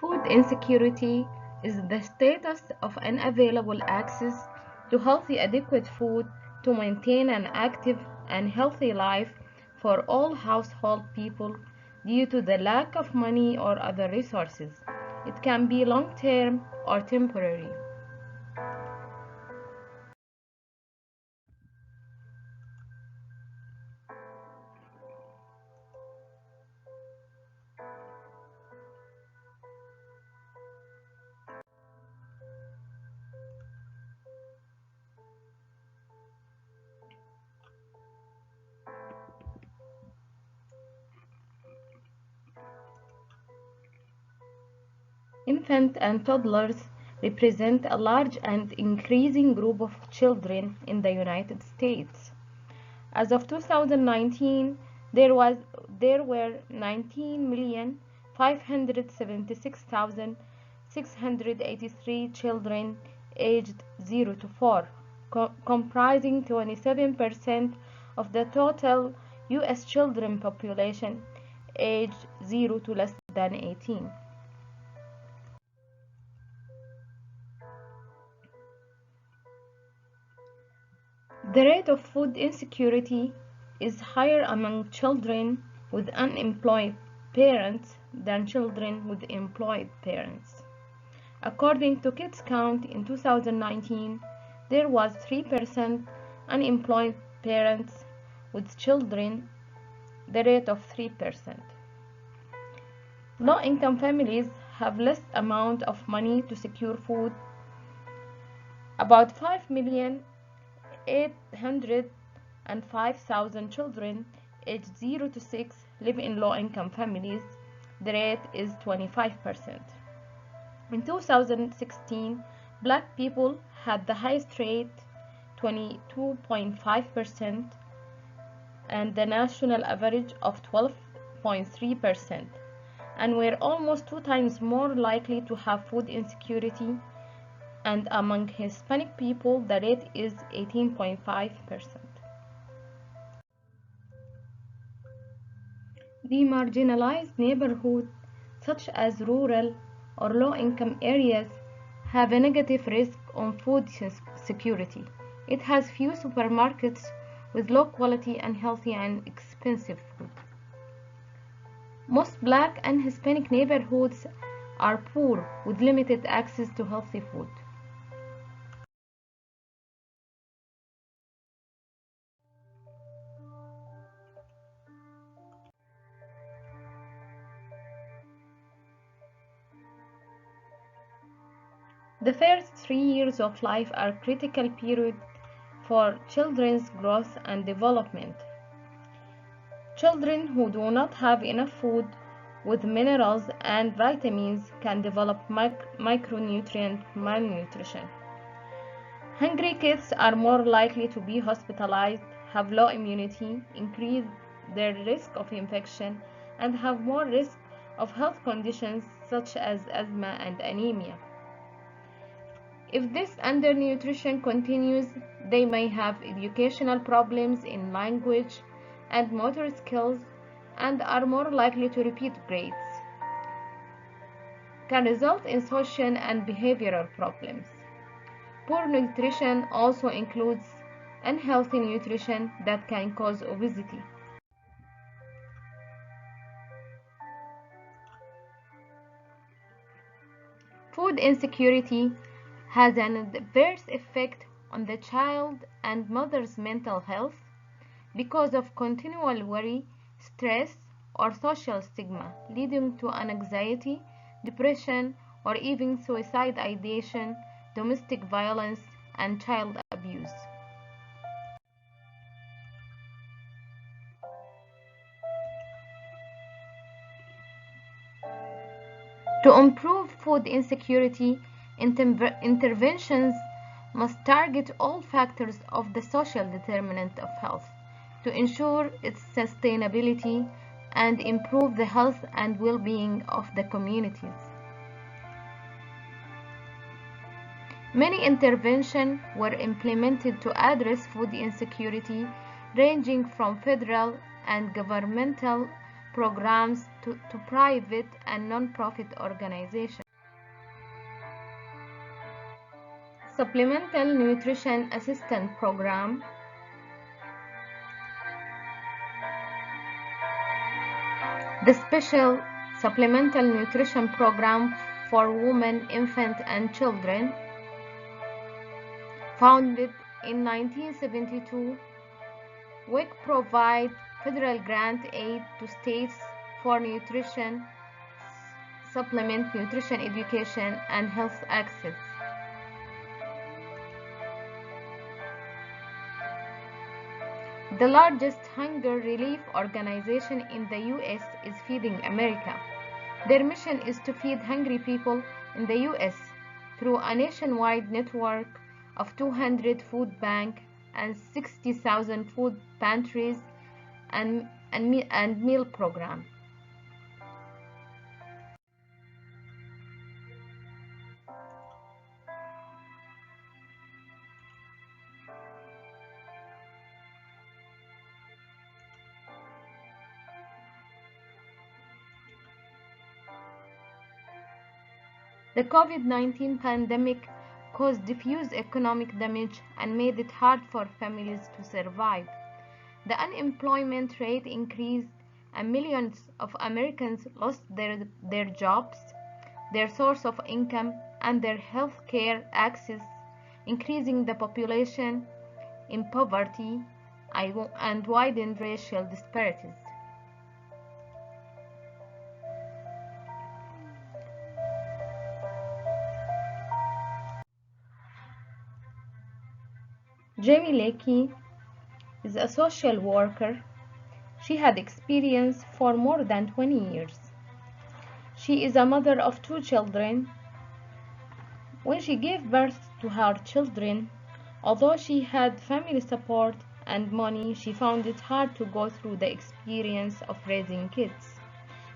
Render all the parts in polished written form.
Food insecurity is the status of unavailable access to healthy, adequate food to maintain an active and healthy life for all household people due to the lack of money or other resources. It can be long-term or temporary. Infants and toddlers represent a large and increasing group of children in the United States. As of 2019, there were 19,576,683 children aged 0 to 4, comprising 27% of the total US children population aged 0 to less than 18. The rate of food insecurity is higher among children with unemployed parents than children with employed parents. According to Kids Count in 2019, there was 3% unemployed parents with children, the rate of 3%. Low-income families have less amount of money to secure food. About 5,805,000 children aged 0 to 6 live in low-income families. The rate is 25%. In 2016, Black people had the highest rate, 22.5%, and the national average of 12.3%, and were almost 2 times more likely to have food insecurity, and among Hispanic people the rate is 18.5%. Demarginalized neighborhoods such as rural or low-income areas have a negative risk on food security. It has few supermarkets with low quality, unhealthy, and expensive food. Most Black and Hispanic neighborhoods are poor with limited access to healthy food. The first 3 years of life are critical period for children's growth and development. Children who do not have enough food with minerals and vitamins can develop micronutrient malnutrition. Hungry kids are more likely to be hospitalized, have low immunity, increase their risk of infection, and have more risk of health conditions such as asthma and anemia. If this undernutrition continues, they may have educational problems in language and motor skills and are more likely to repeat grades. Can result in social and behavioral problems. Poor nutrition also includes unhealthy nutrition that can cause obesity. Food insecurity has an adverse effect on the child and mother's mental health because of continual worry, stress, or social stigma, leading to anxiety, depression, or even suicide ideation, domestic violence, and child abuse. To improve food insecurity, interventions must target all factors of the social determinant of health to ensure its sustainability and improve the health and well-being of the communities. Many interventions were implemented to address food insecurity, ranging from federal and governmental programs to private and non-profit organizations. Supplemental Nutrition Assistance Program. The Special Supplemental Nutrition Program for Women, Infants, and Children, founded in 1972, WIC provides federal grant aid to states for nutrition, supplement nutrition education, and health access. The largest hunger relief organization in the U.S. is Feeding America. Their mission is to feed hungry people in the U.S. through a nationwide network of 200 food banks and 60,000 food pantries and meal programs. The COVID-19 pandemic caused diffuse economic damage and made it hard for families to survive. The unemployment rate increased and millions of Americans lost their jobs, their source of income, and their health care access, increasing the population in poverty and widened racial disparities. Jamie Lakey is a social worker. She had experience for more than 20 years. She is a mother of 2 children. When she gave birth to her children, although she had family support and money, she found it hard to go through the experience of raising kids.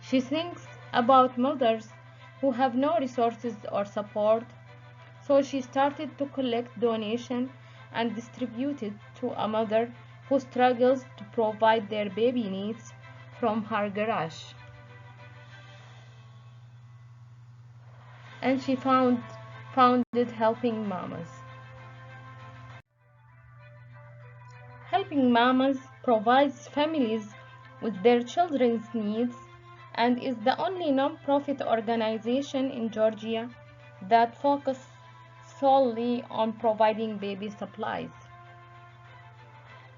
She thinks about mothers who have no resources or support, so she started to collect donations and distribute it to a mother who struggles to provide their baby needs from her garage. And she founded Helping Mamas. Helping Mamas provides families with their children's needs and is the only non-profit organization in Georgia that focuses solely on providing baby supplies.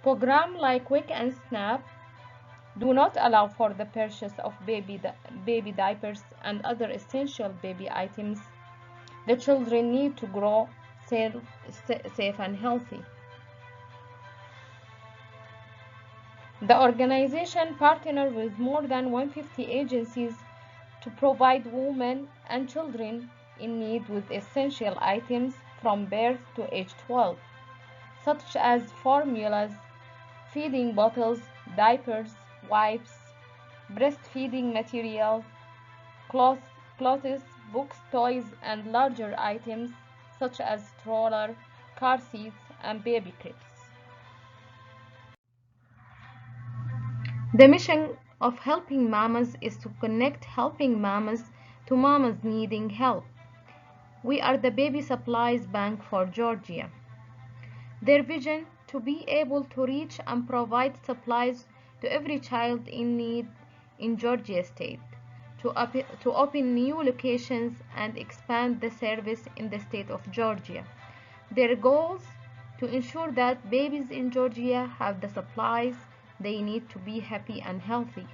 Programs like WIC and SNAP do not allow for the purchase of baby diapers and other essential baby items the children need to grow safe and healthy. The organization partners with more than 150 agencies to provide women and children in need with essential items from birth to age 12, such as formulas, feeding bottles, diapers, wipes, breastfeeding materials, clothes, books, toys, and larger items such as stroller, car seats, and baby cribs. The mission of Helping Mamas is to connect helping mamas to mamas needing help. We are the baby supplies bank for Georgia. Their vision to be able to reach and provide supplies to every child in need in Georgia State, to open new locations and expand the service in the state of Georgia. Their goals to ensure that babies in Georgia have the supplies they need to be happy and healthy,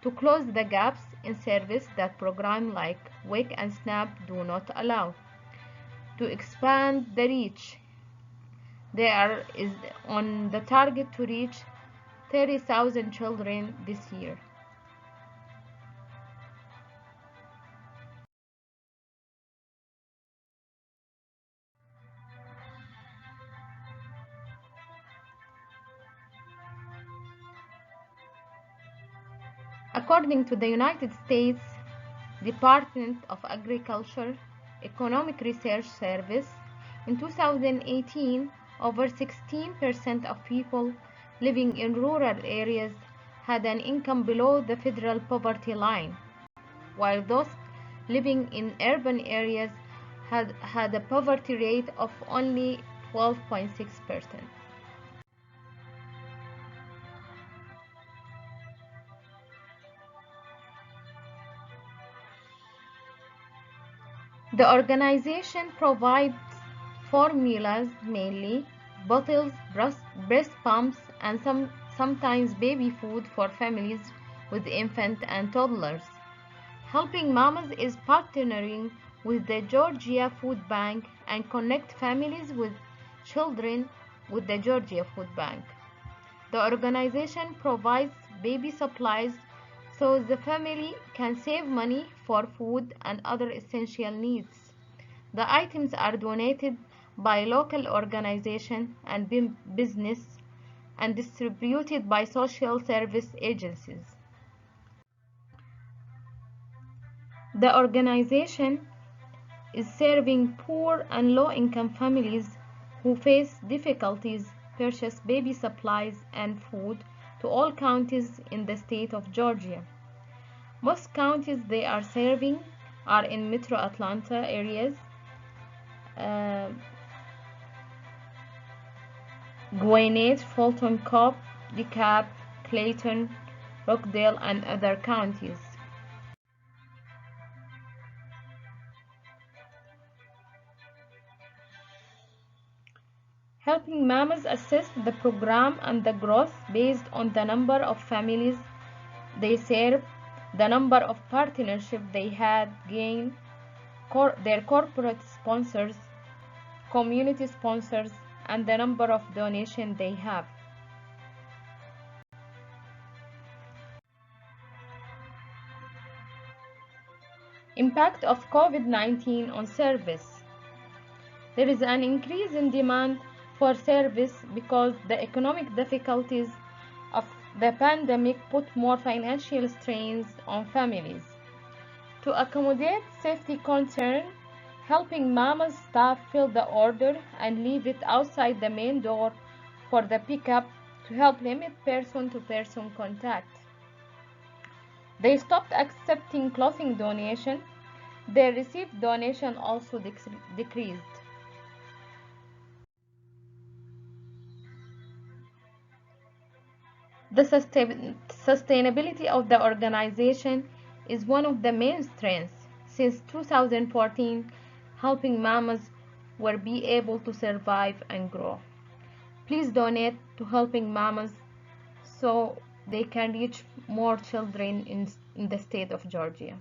to close the gaps in service that programs like WIC and SNAP do not allow, to expand the reach. They are on the target to reach 30,000 children this year. According to the United States Department of Agriculture Economic Research Service, in 2018, over 16% of people living in rural areas had an income below the federal poverty line, while those living in urban areas had a poverty rate of only 12.6%. The organization provides formulas mainly, bottles, breast pumps, and sometimes baby food for families with infant and toddlers. Helping Mamas is partnering with the Georgia Food Bank and connect families with children with the Georgia Food Bank. The organization provides baby supplies so the family can save money for food and other essential needs. The items are donated by local organizations and business and distributed by social service agencies. The organization is serving poor and low-income families who face difficulties purchase baby supplies and food to all counties in the state of Georgia. Most counties they are serving are in Metro Atlanta areas, uh, Gwinnett, Fulton Cobb, DeKalb, Clayton, Rockdale, and other counties. Helping Mamas assess the program and the growth based on the number of families they serve, the number of partnerships they had gained, their corporate sponsors, community sponsors, and the number of donations they have. Impact of COVID-19 on service. There is an increase in demand for service because the economic difficulties of the pandemic put more financial strains on families. To accommodate safety concerns, Helping Mama's staff fill the order and leave it outside the main door for the pickup to help limit person-to-person contact. They stopped accepting clothing donation. Their received donation also decreased. The sustainability of the organization is one of the main strengths. Since 2014, Helping Mamas will be able to survive and grow. Please donate to Helping Mamas so they can reach more children in the state of Georgia.